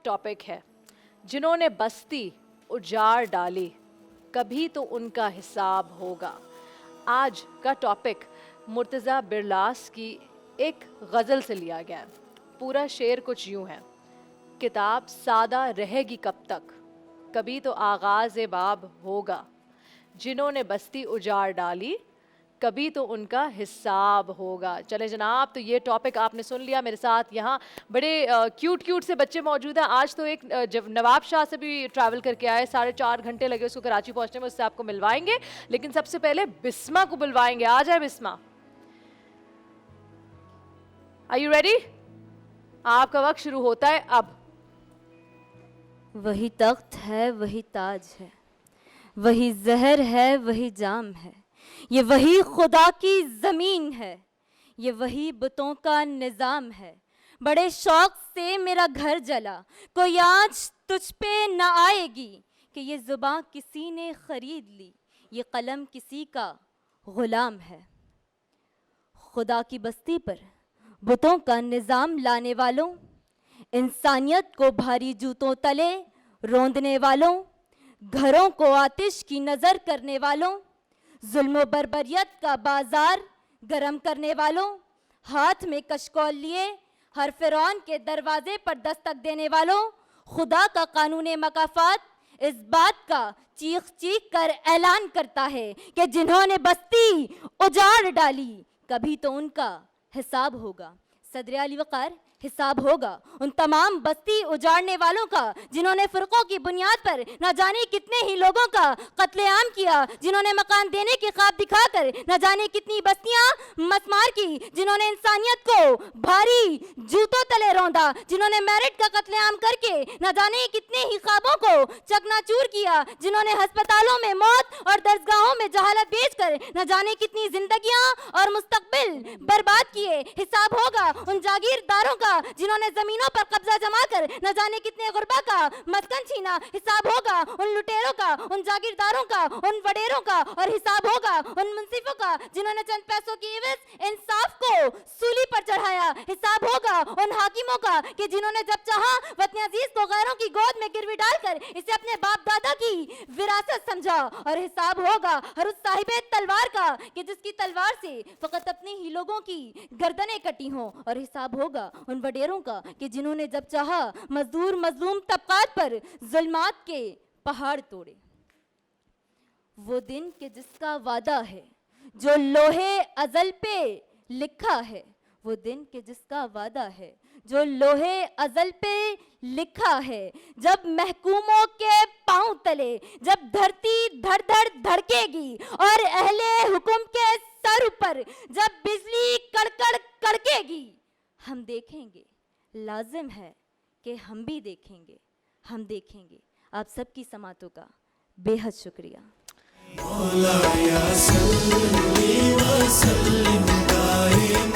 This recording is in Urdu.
ٹاپک ہے جنہوں نے بستی اجاڑ ڈالی کبھی تو ان کا حساب ہوگا. آج کا ٹاپک مرتضیٰ برلاس کی ایک غزل سے لیا گیا ہے. پورا شعر کچھ یوں ہے: کتاب سادہ رہے گی کب تک، کبھی تو آغاز باب ہوگا. جنہوں نے بستی اجاڑ ڈالی کبھی تو ان کا حساب ہوگا. چلے جناب، تو یہ ٹاپک آپ نے سن لیا. میرے ساتھ یہاں بڑے کیوٹ سے بچے موجود ہیں. آج تو ایک نواب شاہ سے بھی ٹریول کر کے آئے، 4.5 گھنٹے لگے اس کو کراچی پہنچنے میں. اس سے آپ کو ملوائیں گے، لیکن سب سے پہلے بسمہ کو بلوائیں گے. آ جائے بسمہ. Are you ready؟ آپ کا وقت شروع ہوتا ہے اب. وہی تخت ہے، وہی تاج ہے، وہی زہر ہے، وہی جام ہے، یہ وہی خدا کی زمین ہے، یہ وہی بتوں کا نظام ہے. بڑے شوق سے میرا گھر جلا، کوئی آنچ تجھ پہ نہ آئے گی، کہ یہ زباں کسی نے خرید لی، یہ قلم کسی کا غلام ہے. خدا کی بستی پر بتوں کا نظام لانے والوں، انسانیت کو بھاری جوتوں تلے روندنے والوں، گھروں کو آتش کی نظر کرنے والوں، ظلم و بربریت کا بازار گرم کرنے والوں، ہاتھ میں کشکول لیے ہر فرعون کے دروازے پر دستک دینے والوں، خدا کا قانون مکافات اس بات کا چیخ چیخ کر اعلان کرتا ہے کہ جنہوں نے بستی اجاڑ ڈالی کبھی تو ان کا حساب ہوگا. صدر علی وقار، حساب ہوگا ان تمام بستی اجاڑنے والوں کا جنہوں نے فرقوں کی بنیاد پر نہ جانے کتنے ہی لوگوں کا قتل عام کیا، جنہوں نے مکان دینے کی خواب دکھا کر نہ جانے کتنی بستیاں مسمار کی، جنہوں نے انسانیت کو بھاری جوتوں تلے روندا، جنہوں نے میرٹ کا قتل عام کر کے نہ جانے کتنے ہی خوابوں کو چکنا چور کیا، جنہوں نے ہسپتالوں میں موت اور درسگاہوں میں جہالت بیچ کر نہ جانے کتنی زندگیاں اور مستقبل برباد کیے. حساب ہوگا ان جاگیرداروں کا جنہوں نے زمینوں پر قبضہ جما کر نہ جانے کتنے غربا کا مسکن چھینا. حساب ہوگا ان لٹیروں کا، ان جاگیرداروں کا، ان وڈیروں کا، اور حساب ہوگا ان منصفوں کا جنہوں نے چند پیسوں کی عوض انصاف کو سولی پر چڑھایا. حساب ہوگا ان حاکموں کا کہ جنہوں نے جب چاہا وطن عزیز کو غیروں کی گود میں گروی ڈال کر اسے اپنے باپ دادا کی وراثت سمجھا. اور حساب ہوگا ہر اس صاحب تلوار کا کہ جس کی تلوار سے فقط اپنے ہی لوگوں کی گردنیں کٹی ہوں. اور حساب ہوگا ان وڈیروں کا کہ جنہوں نے جب چاہا مزدور مظلوم طبقات پر ظلمات کے پہاڑ توڑے. وہ دن کہ جس کا وعدہ ہے جو لوہے ازل پہ لکھا ہے، وہ دن کہ جس کا وعدہ ہے جو لوہے ازل پہ لکھا ہے، جب محکوموں کے پاؤں تلے جب دھرتی دھڑ دھڑ دھڑکے گی اور اہل حکم کے سر پر جب بجلی کڑکڑ کڑکے گی، ہم دیکھیں گے. لازم ہے کہ ہم بھی دیکھیں گے، ہم دیکھیں گے. آپ سب کی سماعتوں کا بے حد شکریہ. مولایا صلی وسلم دائما